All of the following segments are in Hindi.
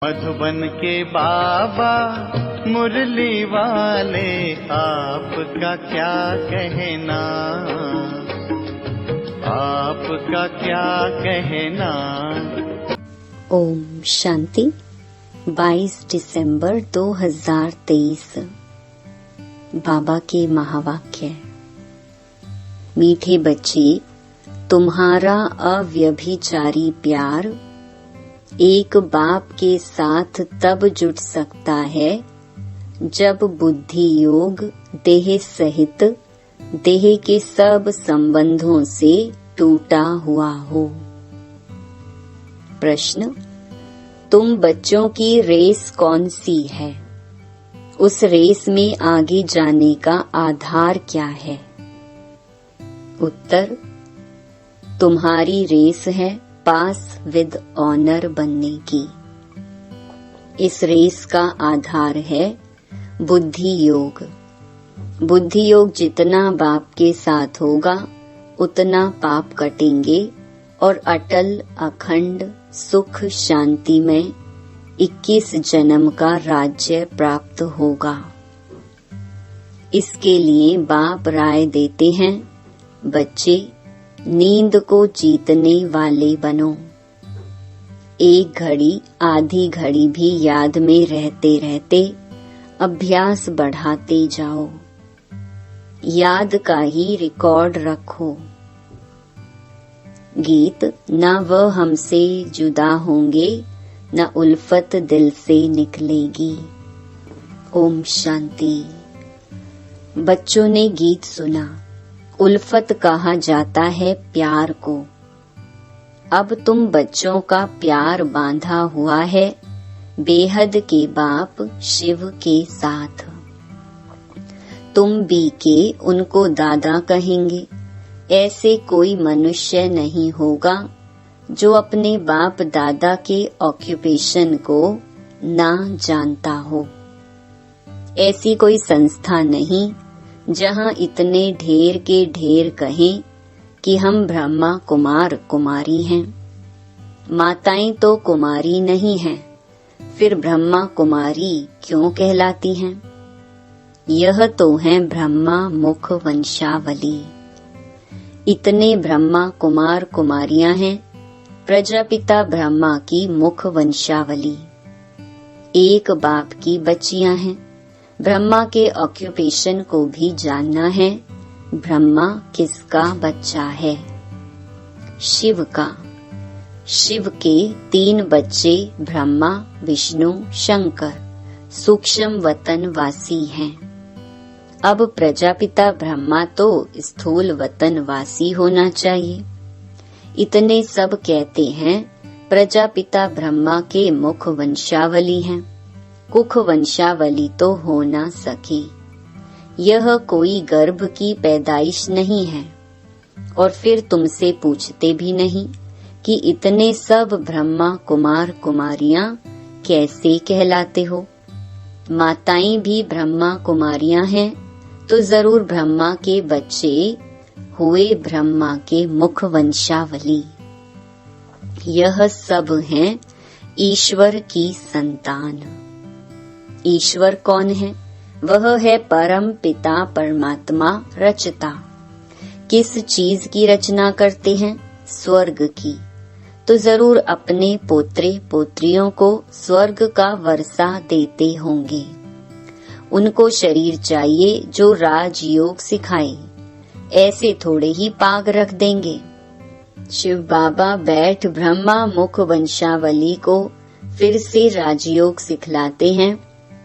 मधुबन के बाबा मुरली वाले, आपका क्या कहना, आपका क्या कहना। ओम शांति। 22 दिसंबर 2023। बाबा के महावाक्य। मीठे बच्चे, तुम्हारा अव्यभिचारी प्यार एक बाप के साथ तब जुट सकता है जब बुद्धि योग देह सहित देह के सब संबंधों से टूटा हुआ हो। प्रश्न, तुम बच्चों की रेस कौन सी है? उस रेस में आगे जाने का आधार क्या है? उत्तर, तुम्हारी रेस है पास विद ऑनर बनने की। इस रेस का आधार है बुद्धि योग। बुद्धि योग जितना बाप के साथ होगा उतना पाप कटेंगे और अटल अखंड सुख शांति में 21 जन्म का राज्य प्राप्त होगा। इसके लिए बाप राय देते हैं, बच्चे नींद को जीतने वाले बनो। एक घड़ी आधी घड़ी भी याद में रहते रहते अभ्यास बढ़ाते जाओ। याद का ही रिकॉर्ड रखो। गीत, न वह हमसे जुदा होंगे न उल्फत दिल से निकलेगी। ओम शांति। बच्चों ने गीत सुना। उल्फत कहा जाता है प्यार को। अब तुम बच्चों का प्यार बांधा हुआ है बेहद के बाप शिव के साथ। तुम भी के उनको दादा कहेंगे। ऐसे कोई मनुष्य नहीं होगा जो अपने बाप दादा के ऑक्यूपेशन को ना जानता हो। ऐसी कोई संस्था नहीं जहाँ इतने ढेर के ढेर कहें कि हम ब्रह्मा कुमार कुमारी हैं। माताएं तो कुमारी नहीं हैं, फिर ब्रह्मा कुमारी क्यों कहलाती हैं? यह तो है ब्रह्मा मुख वंशावली। इतने ब्रह्मा कुमार कुमारियां हैं, प्रजापिता ब्रह्मा की मुख वंशावली। एक बाप की बच्चियां हैं। ब्रह्मा के ऑक्यूपेशन को भी जानना है। ब्रह्मा किसका बच्चा है? शिव का। शिव के 3 बच्चे ब्रह्मा विष्णु शंकर सूक्ष्म वतन वासी हैं। अब प्रजापिता ब्रह्मा तो स्थूल वतन वासी होना चाहिए। इतने सब कहते हैं प्रजापिता ब्रह्मा के मुख वंशावली हैं। कुख वंशावली तो हो ना सकी। यह कोई गर्भ की पैदाइश नहीं है। और फिर तुमसे पूछते भी नहीं कि इतने सब ब्रह्मा कुमार कुमारियां कैसे कहलाते हो। माताएं भी ब्रह्मा कुमारियां हैं तो जरूर ब्रह्मा के बच्चे हुए ब्रह्मा के मुख वंशावली। यह सब हैं ईश्वर की संतान। ईश्वर कौन है? वह है परम पिता परमात्मा रचता। किस चीज की रचना करते हैं? स्वर्ग की। तो जरूर अपने पोत्रे पोत्रियों को स्वर्ग का वर्षा देते होंगे। उनको शरीर चाहिए जो राजयोग सिखाए। ऐसे थोड़े ही पाग रख देंगे। शिव बाबा बैठ ब्रह्मा मुख वंशावली को फिर से राजयोग सिखलाते हैं,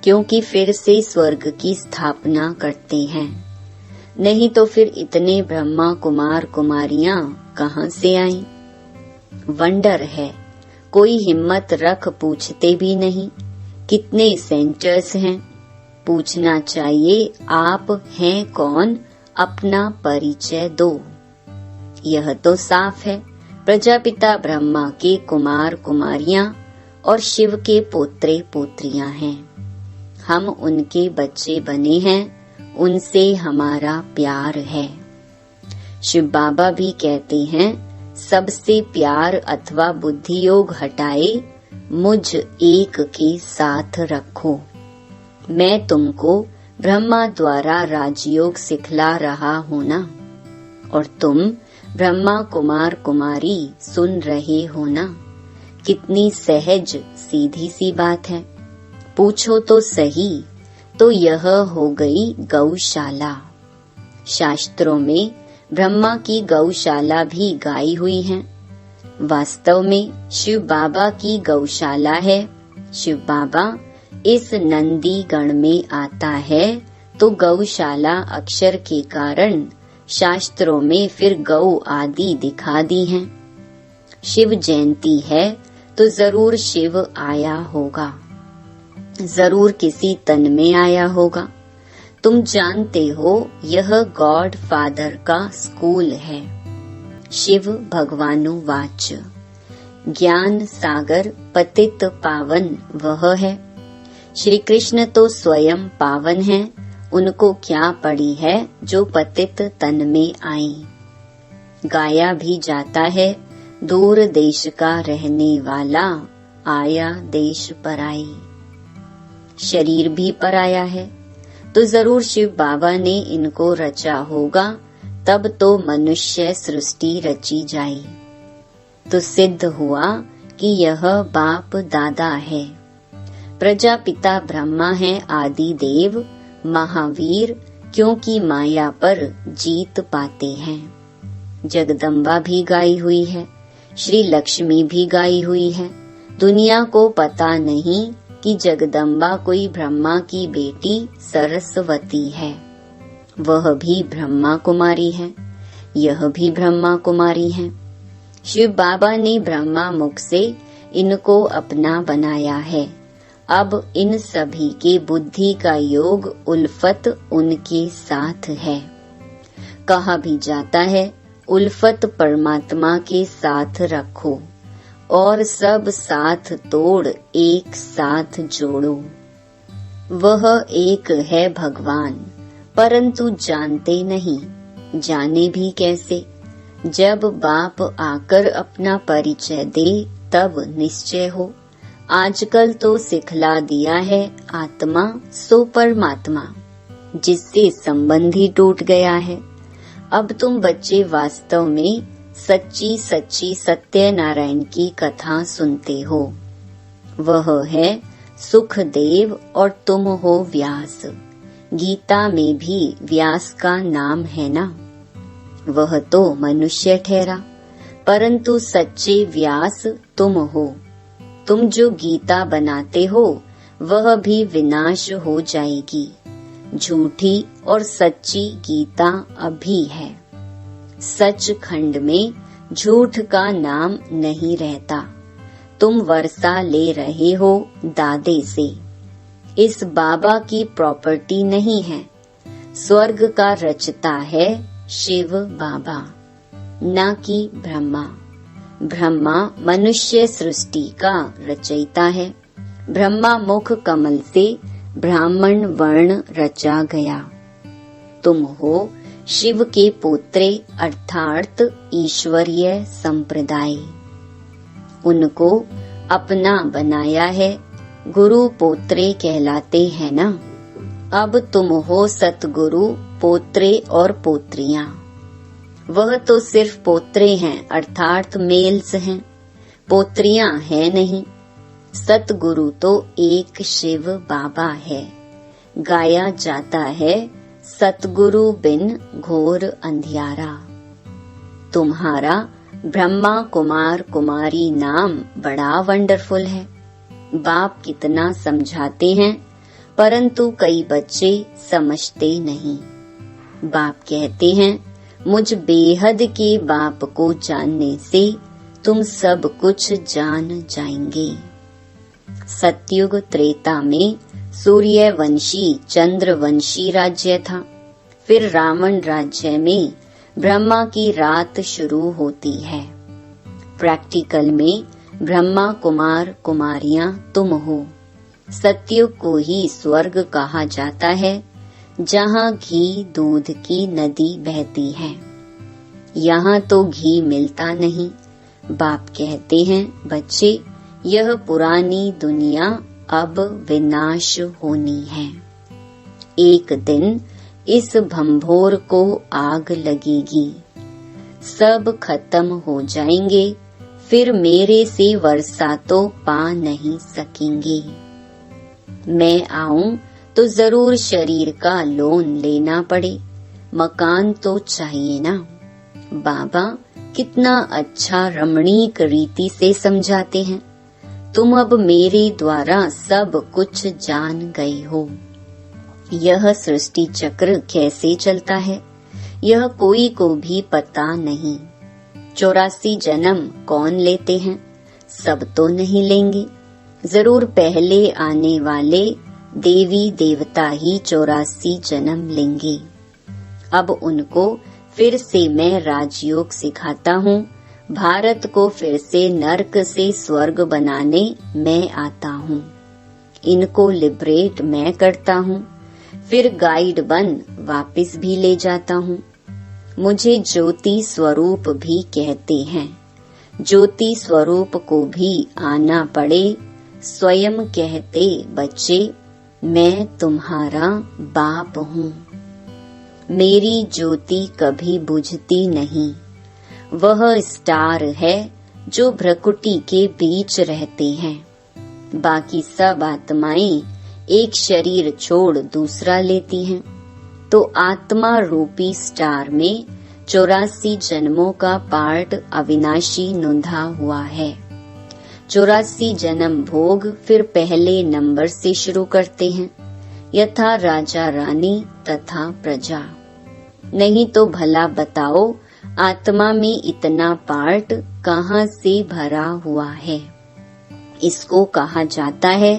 क्योंकि फिर से स्वर्ग की स्थापना करते हैं। नहीं तो फिर इतने ब्रह्मा कुमार कुमारियां कहाँ से आईं? वंडर है। कोई हिम्मत रख पूछते भी नहीं कितने सेंटर्स हैं। पूछना चाहिए आप हैं कौन, अपना परिचय दो। यह तो साफ है प्रजापिता ब्रह्मा के कुमार कुमारियां और शिव के पोत्रे पोत्रियां हैं। हम उनके बच्चे बने हैं, उनसे हमारा प्यार है। शिव बाबा भी कहते हैं, सबसे प्यार अथवा बुद्धि योग हटाए मुझ एक के साथ रखो। मैं तुमको ब्रह्मा द्वारा राजयोग सिखला रहा हूँ ना, और तुम ब्रह्मा कुमार कुमारी सुन रहे हो ना। कितनी सहज सीधी सी बात है। पूछो तो सही, तो यह हो गई गौशाला। शास्त्रों में ब्रह्मा की गौशाला भी गाई हुई है। वास्तव में शिव बाबा की गौशाला है। शिव बाबा इस नंदी गण में आता है तो गौशाला अक्षर के कारण शास्त्रों में फिर गौ आदि दिखा दी हैं। शिव जयंती है तो जरूर शिव आया होगा, जरूर किसी तन में आया होगा। तुम जानते हो यह गॉड फादर का स्कूल है। शिव भगवानुवाच ज्ञान सागर पतित पावन वह है। श्री कृष्ण तो स्वयं पावन है, उनको क्या पड़ी है जो पतित तन में आई। गाया भी जाता है दूर देश का रहने वाला आया देश पराई। शरीर भी पराया है तो जरूर शिव बाबा ने इनको रचा होगा, तब तो मनुष्य सृष्टि रची जाई। तो सिद्ध हुआ कि यह बाप दादा है। प्रजापिता ब्रह्मा है आदि देव महावीर, क्योंकि माया पर जीत पाते हैं। जगदम्बा भी गाई हुई है, श्री लक्ष्मी भी गाई हुई है। दुनिया को पता नहीं कि जगदम्बा कोई ब्रह्मा की बेटी सरस्वती है। वह भी ब्रह्मा कुमारी है, यह भी ब्रह्मा कुमारी है। शिव बाबा ने ब्रह्मा मुख से इनको अपना बनाया है। अब इन सभी के बुद्धि का योग उल्फत उनके साथ है। कहा भी जाता है उल्फत परमात्मा के साथ रखो और सब साथ तोड़ एक साथ जोड़ो। वह एक है भगवान, परंतु जानते नहीं। जाने भी कैसे? जब बाप आकर अपना परिचय दे तब निश्चय हो। आजकल तो सिखला दिया है आत्मा सो परमात्मा, जिससे संबंध ही टूट गया है। अब तुम बच्चे वास्तव में सच्ची सच्ची सत्यनारायण की कथा सुनते हो। वह है सुखदेव और तुम हो व्यास। गीता में भी व्यास का नाम है ना। वह तो मनुष्य ठहरा, परंतु सच्चे व्यास तुम हो। तुम जो गीता बनाते हो वह भी विनाश हो जाएगी। झूठी और सच्ची गीता अभी है। सच खंड में झूठ का नाम नहीं रहता। तुम वर्षा ले रहे हो दादे से। इस बाबा की प्रॉपर्टी नहीं है। स्वर्ग का रचता है शिव बाबा, न कि ब्रह्मा। ब्रह्मा मनुष्य सृष्टि का रचयिता है। ब्रह्मा मुख कमल से ब्राह्मण वर्ण रचा गया। तुम हो शिव के पोत्रे अर्थात ईश्वरीय संप्रदाय। उनको अपना बनाया है, गुरु पोत्रे कहलाते हैं ना। अब तुम हो सतगुरु पोत्रे और पोत्रियां। वह तो सिर्फ पोत्रे हैं अर्थात मेल्स हैं, पोत्रियां हैं नहीं। सतगुरु तो एक शिव बाबा है। गाया जाता है सतगुरु बिन घोर अंधियारा। तुम्हारा ब्रह्मा कुमार कुमारी नाम बड़ा वंडरफुल है। बाप कितना समझाते हैं, परंतु कई बच्चे समझते नहीं। बाप कहते हैं मुझ बेहद के बाप को जानने से तुम सब कुछ जान जाएंगे। सतयुग त्रेता में सूर्यवंशी चंद्रवंशी राज्य था। फिर रावण राज्य में ब्रह्मा की रात शुरू होती है। प्रैक्टिकल में ब्रह्मा कुमार कुमारियां तुम हो। सतयुग को ही स्वर्ग कहा जाता है, जहाँ घी दूध की नदी बहती है। यहाँ तो घी मिलता नहीं। बाप कहते हैं बच्चे यह पुरानी दुनिया अब विनाश होनी है। एक दिन इस भंभोर को आग लगेगी, सब खत्म हो जाएंगे, फिर मेरे से वर्षा तो पा नहीं सकेंगे। मैं आऊं तो जरूर शरीर का लोन लेना पड़े, मकान तो चाहिए ना। बाबा कितना अच्छा रमणीक रीति से समझाते हैं। तुम अब मेरे द्वारा सब कुछ जान गए हो। यह सृष्टि चक्र कैसे चलता है यह कोई को भी पता नहीं। 84 जन्म कौन लेते हैं? सब तो नहीं लेंगे। जरूर पहले आने वाले देवी देवता ही 84 जन्म लेंगे। अब उनको फिर से मैं राजयोग सिखाता हूँ। भारत को फिर से नर्क से स्वर्ग बनाने मैं आता हूँ। इनको लिबरेट मैं करता हूँ, फिर गाइड बन वापस भी ले जाता हूँ। मुझे ज्योति स्वरूप भी कहते हैं। ज्योति स्वरूप को भी आना पड़े। स्वयं कहते बच्चे, मैं तुम्हारा बाप हूँ। मेरी ज्योति कभी बुझती नहीं। वह स्टार है जो भ्रकुटी के बीच रहते हैं। बाकी सब आत्माएं एक शरीर छोड़ दूसरा लेती हैं, तो आत्मा रूपी स्टार में 84 जन्मों का पार्ट अविनाशी नोंधा हुआ है। 84 जन्म भोग फिर पहले नंबर से शुरू करते हैं, यथा राजा रानी तथा प्रजा। नहीं तो भला बताओ, आत्मा में इतना पार्ट कहाँ से भरा हुआ है? इसको कहा जाता है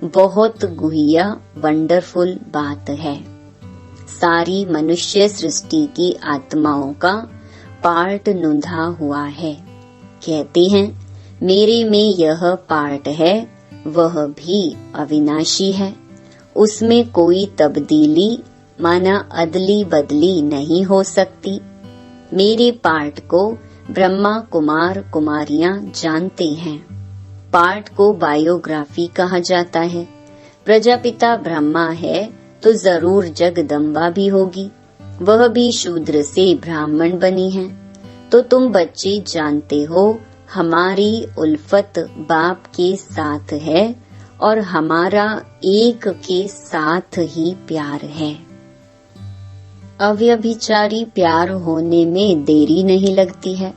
बहुत गुहिया वंडरफुल बात है। सारी मनुष्य सृष्टि की आत्माओं का पार्ट नोंधा हुआ है। कहते हैं मेरे में यह पार्ट है, वह भी अविनाशी है। उसमें कोई तब्दीली माना अदली बदली नहीं हो सकती। मेरे पार्ट को ब्रह्मा कुमार कुमारियां जानते हैं। पार्ट को बायोग्राफी कहा जाता है। प्रजापिता ब्रह्मा है तो जरूर जगदम्बा भी होगी। वह भी शूद्र से ब्राह्मण बनी है। तो तुम बच्चे जानते हो हमारी उल्फत बाप के साथ है और हमारा एक के साथ ही प्यार है। अव्यभिचारी प्यार होने में देरी नहीं लगती है।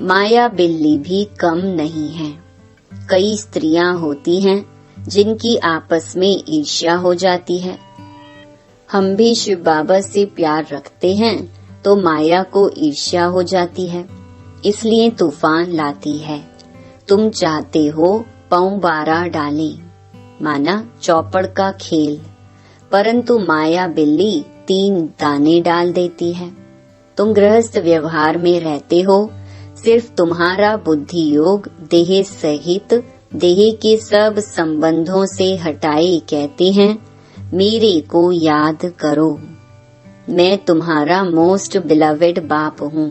माया बिल्ली भी कम नहीं है। कई स्त्रियां होती हैं जिनकी आपस में ईर्ष्या हो जाती है। हम भी शिव बाबा से प्यार रखते हैं तो माया को ईर्ष्या हो जाती है, इसलिए तूफान लाती है। तुम चाहते हो पाँव 12 डालें, माना चौपड़ का खेल, परंतु माया बिल्ली 3 दाने डाल देती है। तुम गृहस्थ व्यवहार में रहते हो, सिर्फ तुम्हारा बुद्धि योग देह सहित देह के सब संबंधों से हटाए कहते हैं मेरे को याद करो। मैं तुम्हारा मोस्ट बिलवेड बाप हूँ।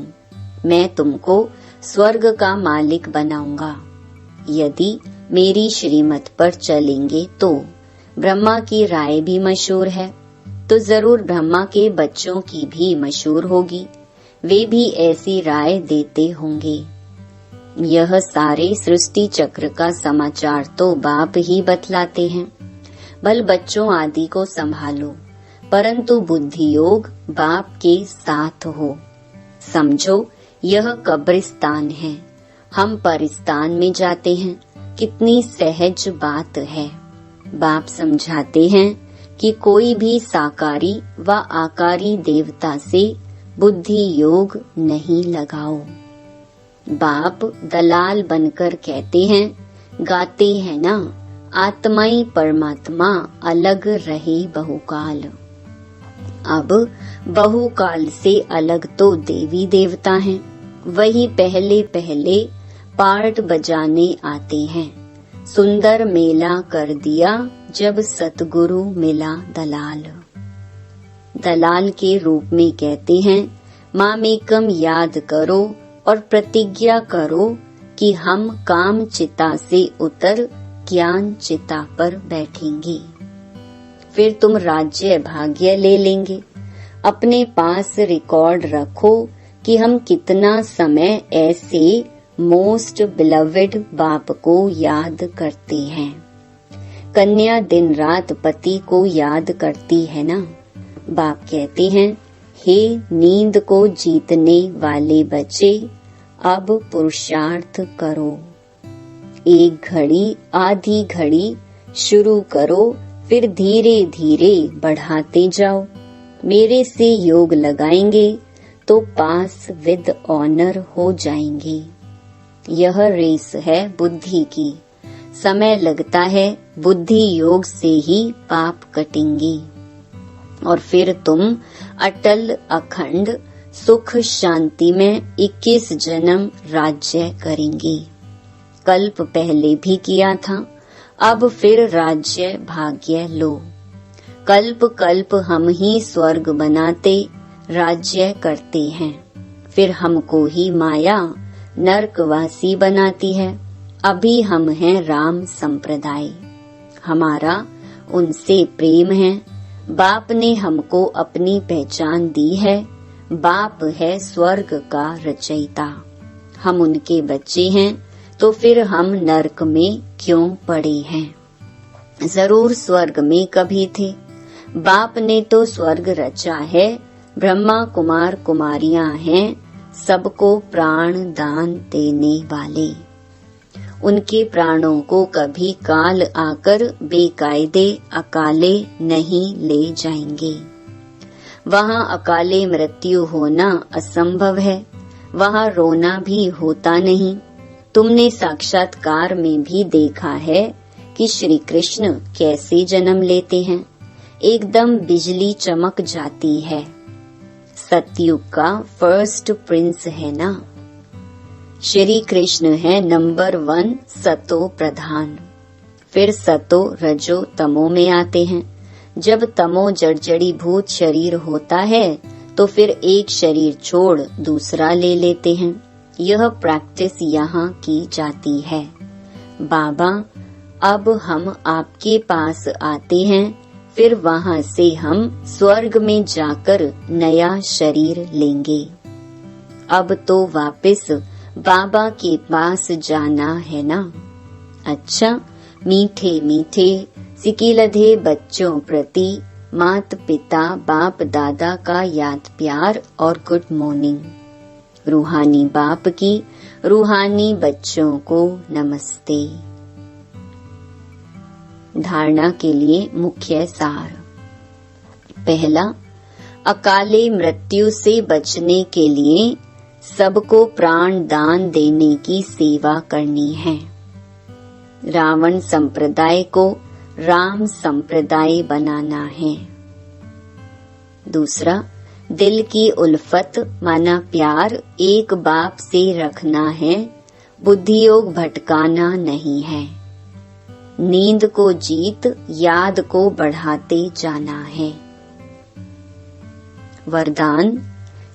मैं तुमको स्वर्ग का मालिक बनाऊंगा यदि मेरी श्रीमत पर चलेंगे तो। ब्रह्मा की राय भी मशहूर है, तो जरूर ब्रह्मा के बच्चों की भी मशहूर होगी। वे भी ऐसी राय देते होंगे। यह सारे सृष्टि चक्र का समाचार तो बाप ही बतलाते हैं। बल बच्चों आदि को संभालो, परंतु बुद्धि योग बाप के साथ हो। समझो यह कब्रिस्तान है, हम परिस्तान में जाते हैं। कितनी सहज बात है। बाप समझाते हैं कि कोई भी साकारी व आकारी देवता से बुद्धि योग नहीं लगाओ। बाप दलाल बनकर कहते हैं, गाते हैं ना, आत्माई परमात्मा अलग रहे बहुकाल। अब बहुकाल से अलग तो देवी देवता हैं, वही पहले पहले पार्ट बजाने आते हैं। सुंदर मेला कर दिया जब सतगुरु मिला दलाल। दलाल के रूप में कहते हैं मामेकम याद करो और प्रतिज्ञा करो कि हम काम चिता से उतर ज्ञान चिता पर बैठेंगे। फिर तुम राज्य भाग्य ले लेंगे। अपने पास रिकॉर्ड रखो कि हम कितना समय ऐसे मोस्ट बिलवेड बाप को याद करते हैं। कन्या दिन रात पति को याद करती है ना। बाप कहते हैं, हे नींद को जीतने वाले बच्चे, अब पुरुषार्थ करो। एक घड़ी आधी घड़ी शुरू करो, फिर धीरे धीरे बढ़ाते जाओ। मेरे से योग लगाएंगे तो पास विद ऑनर हो जाएंगे। यह रेस है बुद्धि की। समय लगता है, बुद्धि योग से ही पाप कटेंगे और फिर तुम अटल अखंड सुख शांति में 21 जन्म राज्य करेंगे। कल्प पहले भी किया था, अब फिर राज्य भाग्य लो। कल्प कल्प हम ही स्वर्ग बनाते राज्य करते हैं, फिर हमको ही माया नरकवासी बनाती है। अभी हम हैं राम संप्रदाय, हमारा उनसे प्रेम है। बाप ने हमको अपनी पहचान दी है। बाप है स्वर्ग का रचयिता। हम उनके बच्चे हैं, तो फिर हम नरक में क्यों पड़े हैं? जरूर स्वर्ग में कभी थे। बाप ने तो स्वर्ग रचा है। ब्रह्मा कुमार कुमारियां हैं, सबको प्राण दान देने वाले। उनके प्राणों को कभी काल आकर बेकायदे अकाले नहीं ले जाएंगे। वहाँ अकाले मृत्यु होना असंभव है, वहाँ रोना भी होता नहीं। तुमने साक्षात्कार में भी देखा है कि श्री कृष्ण कैसे जन्म लेते हैं। एकदम बिजली चमक जाती है। सतयुग का फर्स्ट प्रिंस है ना। श्री कृष्ण है नंबर 1 सतो प्रधान। फिर सतो रजो तमो में आते हैं। जब तमो जड़जड़ी भूत शरीर होता है तो फिर एक शरीर छोड़ दूसरा ले लेते हैं। यह प्रैक्टिस यहाँ की जाती है। बाबा, अब हम आपके पास आते हैं, फिर वहाँ से हम स्वर्ग में जाकर नया शरीर लेंगे। अब तो वापस बाबा के पास जाना है ना। अच्छा, मीठे मीठे सिकिलधे बच्चों प्रति मात पिता बाप दादा का याद प्यार और गुड मॉर्निंग। रूहानी बाप की रूहानी बच्चों को नमस्ते। धारणा के लिए मुख्य सार। पहला, अकाले मृत्यु से बचने के लिए सबको प्राण दान देने की सेवा करनी है। रावण संप्रदाय को राम संप्रदाय बनाना है। दूसरा, दिल की उल्फत माना प्यार एक बाप से रखना है, बुद्धि योग भटकाना नहीं है। नींद को जीत याद को बढ़ाते जाना है। वरदान,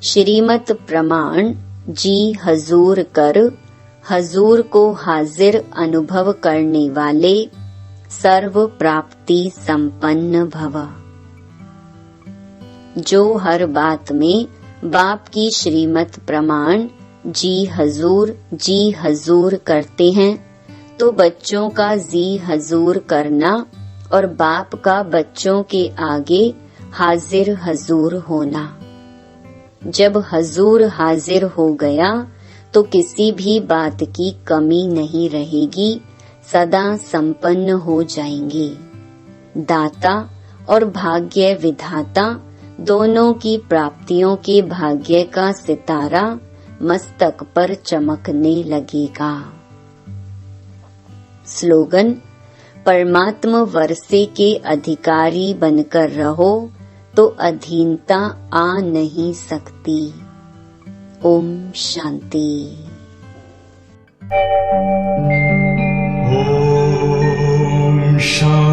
श्रीमत प्रमाण जी हजूर कर, हजूर को हाजिर अनुभव करने वाले सर्व प्राप्ति संपन्न भव। जो हर बात में बाप की श्रीमत प्रमाण जी हजूर करते हैं, तो बच्चों का जी हजूर करना और बाप का बच्चों के आगे हाजिर हजूर होना। जब हजूर हाजिर हो गया तो किसी भी बात की कमी नहीं रहेगी, सदा संपन्न हो जाएंगे। दाता और भाग्य विधाता दोनों की प्राप्तियों के भाग्य का सितारा मस्तक पर चमकने लगेगा। स्लोगन, परमात्मा वर्षे के अधिकारी बनकर रहो तो अधीनता आ नहीं सकती। ओम शांति। ओम शांति।